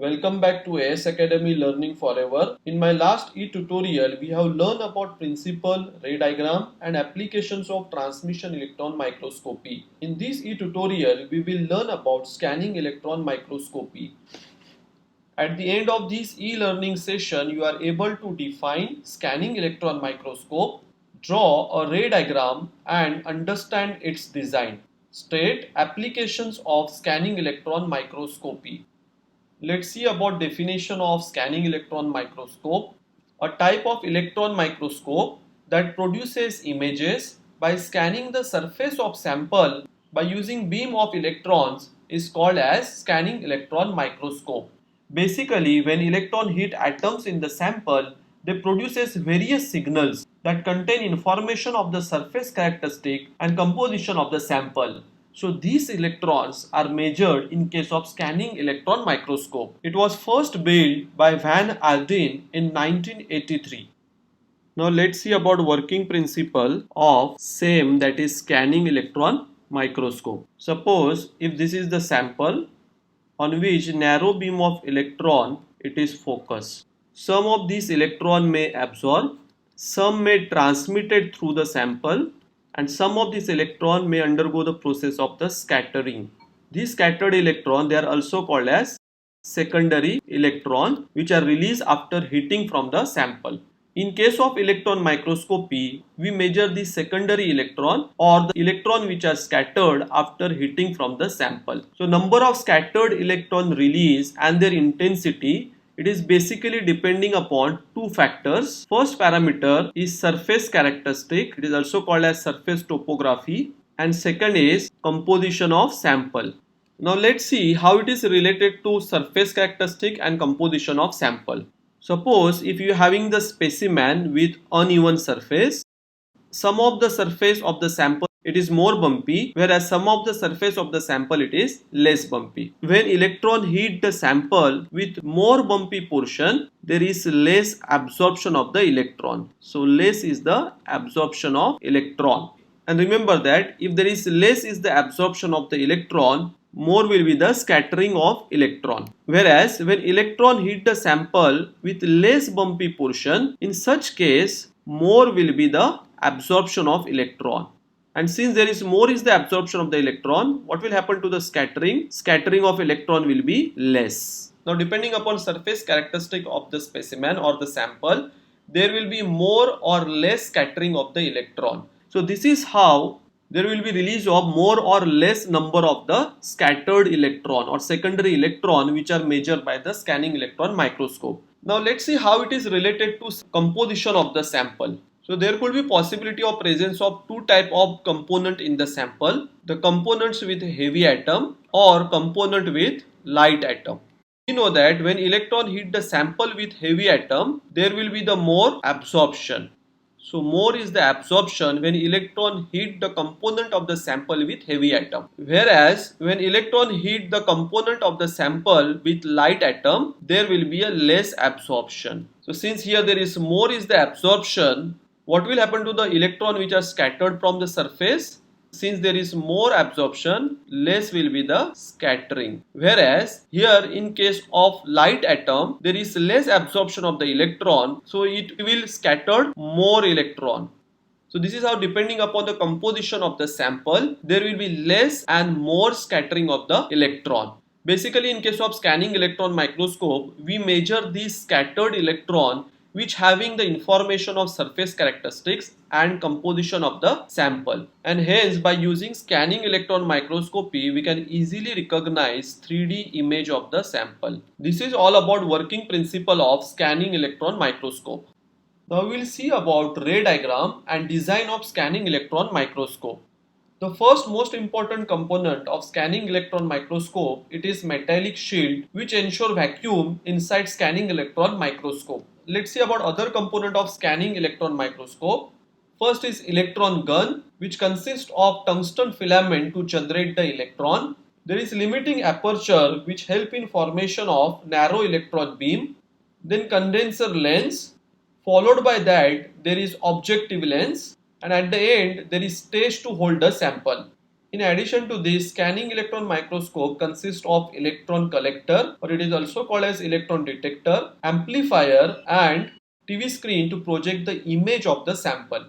Welcome back to AS Academy Learning Forever. In my last e-tutorial, we have learned about principle, ray diagram and applications of transmission electron microscopy. In this e-tutorial, we will learn about scanning electron microscopy. At the end of this e-learning session, you are able to define scanning electron microscope, draw a ray diagram and understand its design. State applications of scanning electron microscopy. Let's see about definition of scanning electron microscope. A type of electron microscope that produces images by scanning the surface of sample by using beam of electrons is called as scanning electron microscope. Basically, when electron hit atoms in the sample, they produces various signals that contain information of the surface characteristic and composition of the sample. So these electrons are measured in case of scanning electron microscope. It was first built by Van Alden in 1983. Now let's see about working principle of same, that is scanning electron microscope. Suppose if this is the sample on which narrow beam of electron it is focused. Some of these electron may absorb, some may transmitted through the sample, and some of these electron may undergo the process of the scattering. These scattered electron, they are also called as secondary electron, which are released after heating from the sample. In case of electron microscopy, we measure the secondary electron or the electron which are scattered after heating from the sample. So number of scattered electron release and their intensity, it is basically depending upon two factors. First parameter is surface characteristic, it is also called as surface topography, and second is composition of sample. Now let's see how it is related to surface characteristic and composition of sample. Suppose if you are having the specimen with uneven surface, some of the surface of the sample it is more bumpy, whereas some of the surface of the sample it is less bumpy. When electron hit the sample with more bumpy portion, there is less absorption of the electron. So less is the absorption of electron. And remember that if there is less is the absorption of the electron, more will be the scattering of electron. Whereas when electron hit the sample with less bumpy portion, in such case more will be the absorption of electron. And since there is more is the absorption of the electron, what will happen to the scattering? Scattering of electron will be less. Now depending upon surface characteristic of the specimen or the sample, there will be more or less scattering of the electron. So this is how there will be release of more or less number of the scattered electron or secondary electron which are measured by the scanning electron microscope. Now let's see how it is related to composition of the sample. So there could be possibility of presence of two type of component in the sample, the components with heavy atom or component with light atom. We know that when electron hit the sample with heavy atom, there will be the more absorption. So more is the absorption when electron hit the component of the sample with heavy atom. Whereas when electron hit the component of the sample with light atom, there will be a less absorption. So since here there is more is the absorption, what will happen to the electron which are scattered from the surface? Since there is more absorption, less will be the scattering. Whereas here in case of light atom, there is less absorption of the electron, so it will scatter more electron. So this is how, depending upon the composition of the sample, there will be less and more scattering of the electron. Basically in case of scanning electron microscope, we measure these scattered electron which having the information of surface characteristics and composition of the sample, and hence by using scanning electron microscopy we can easily recognize 3D image of the sample. This is all about working principle of scanning electron microscope. Now we will see about ray diagram and design of scanning electron microscope. The first most important component of scanning electron microscope, it is metallic shield which ensure vacuum inside scanning electron microscope. Let's see about other component of scanning electron microscope. First is electron gun, which consists of tungsten filament to generate the electron. There is limiting aperture which help in formation of narrow electron beam. Then condenser lens, followed by that there is objective lens, and at the end there is stage to hold the sample. In addition to this, scanning electron microscope consists of electron collector, or it is also called as electron detector, amplifier and TV screen to project the image of the sample.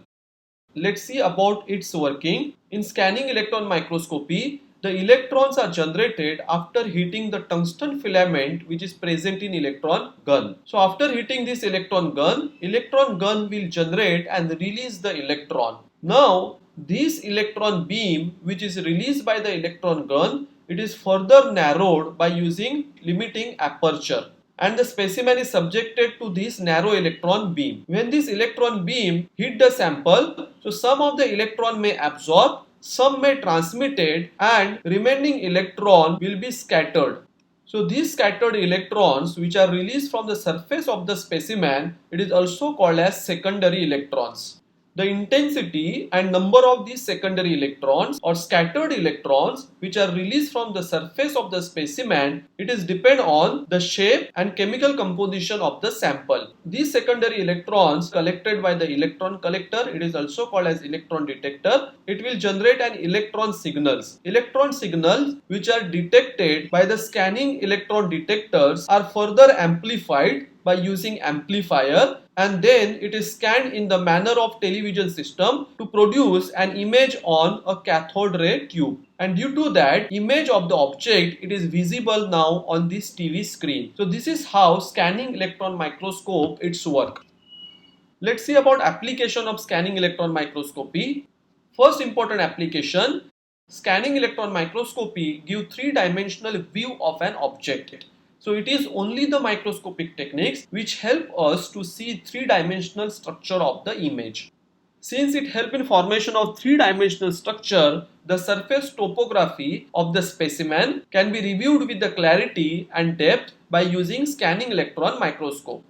Let's see about its working. In scanning electron microscopy, the electrons are generated after heating the tungsten filament which is present in electron gun. So after heating this electron gun will generate and release the electron. Now this electron beam which is released by the electron gun, it is further narrowed by using limiting aperture, and the specimen is subjected to this narrow electron beam. When this electron beam hit the sample, so some of the electron may absorb, some may transmitted, and remaining electron will be scattered. So these scattered electrons which are released from the surface of the specimen, it is also called as secondary electrons. The intensity and number of these secondary electrons or scattered electrons which are released from the surface of the specimen, it is depend on the shape and chemical composition of the sample. These secondary electrons collected by the electron collector, it is also called as electron detector. It will generate an electron signals. Electron signals which are detected by the scanning electron detectors are further amplified by using amplifier, and then it is scanned in the manner of television system to produce an image on a cathode ray tube, and due to that image of the object, it is visible now on this TV screen. So this is how scanning electron microscope its work. Let's see about application of scanning electron microscopy. First important application, scanning electron microscopy give three-dimensional view of an object. So it is only the microscopic techniques which help us to see three-dimensional structure of the image. Since it helps in formation of three-dimensional structure, the surface topography of the specimen can be reviewed with the clarity and depth by using scanning electron microscope.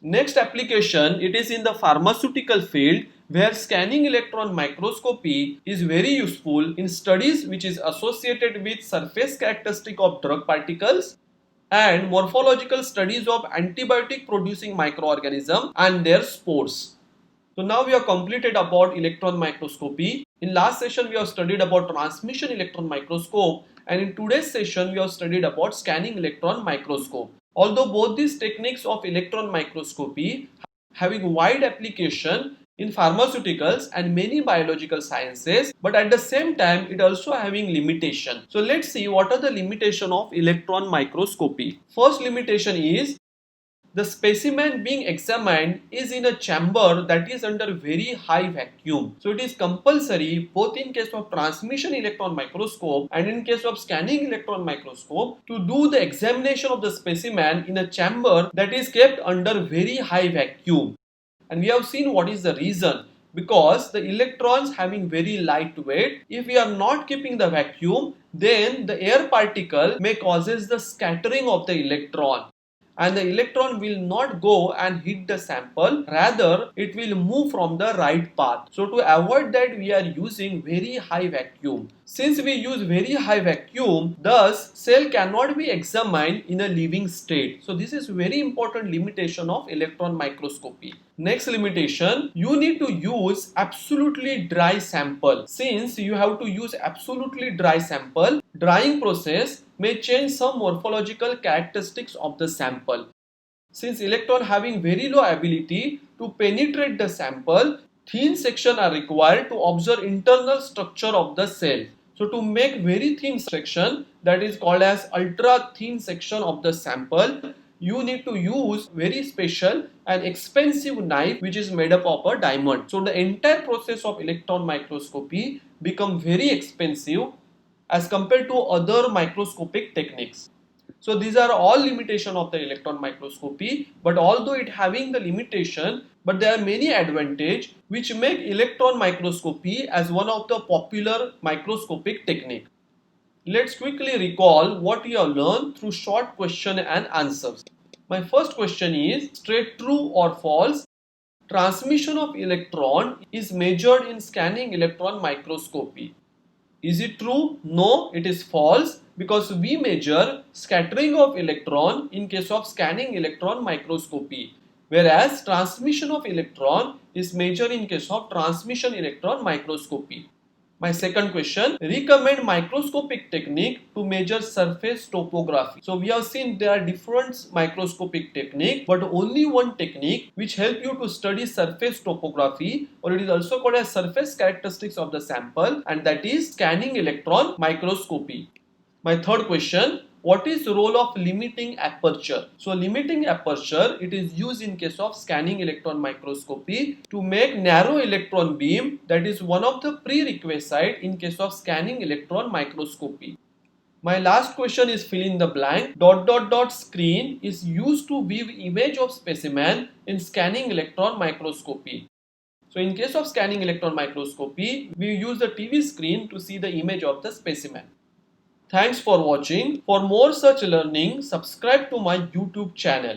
Next application, it is in the pharmaceutical field where scanning electron microscopy is very useful in studies which is associated with surface characteristic of drug particles and morphological studies of antibiotic producing microorganism and their spores. So now we have completed about electron microscopy. In last session we have studied about transmission electron microscope, and in today's session we have studied about scanning electron microscope. Although both these techniques of electron microscopy having wide application in pharmaceuticals and many biological sciences, but at the same time it also having limitation. So let's see what are the limitation of electron microscopy. First limitation is the specimen being examined is in a chamber that is under very high vacuum. So it is compulsory both in case of transmission electron microscope and in case of scanning electron microscope to do the examination of the specimen in a chamber that is kept under very high vacuum. And we have seen what is the reason. Because the electrons having very light weight, if we are not keeping the vacuum, then the air particle may causes the scattering of the electron, and the electron will not go and hit the sample, rather it will move from the right path. So to avoid that, we are using very high vacuum. Since we use very high vacuum, thus cell cannot be examined in a living state. So this is very important limitation of electron microscopy. Next limitation, you need to use absolutely dry sample. Since you have to use absolutely dry sample, drying process may change some morphological characteristics of the sample. Since electron having very low ability to penetrate the sample, thin section are required to observe internal structure of the cell. So to make very thin section, that is called as ultra thin section of the sample, you need to use very special and expensive knife which is made up of a diamond. So the entire process of electron microscopy become very expensive as compared to other microscopic techniques. So these are all limitation of the electron microscopy, but although it having the limitation, but there are many advantage which make electron microscopy as one of the popular microscopic technique. Let's quickly recall what we have learned through short question and answers. My first question is straight true or false. Transmission of electron is measured in scanning electron microscopy. Is it true? No, it is false, because we measure scattering of electron in case of scanning electron microscopy, whereas transmission of electron is measured in case of transmission electron microscopy. My second question, recommend microscopic technique to measure surface topography. So we have seen there are different microscopic technique, but only one technique which help you to study surface topography, or it is also called as surface characteristics of the sample, and that is scanning electron microscopy. My third question, what is the role of limiting aperture? So limiting aperture, it is used in case of scanning electron microscopy to make narrow electron beam, that is one of the prerequisite in case of scanning electron microscopy. My last question is fill in the blank. ... screen is used to view image of specimen in scanning electron microscopy. So in case of scanning electron microscopy, we use the TV screen to see the image of the specimen. Thanks for watching. For more such learning, subscribe to my YouTube channel.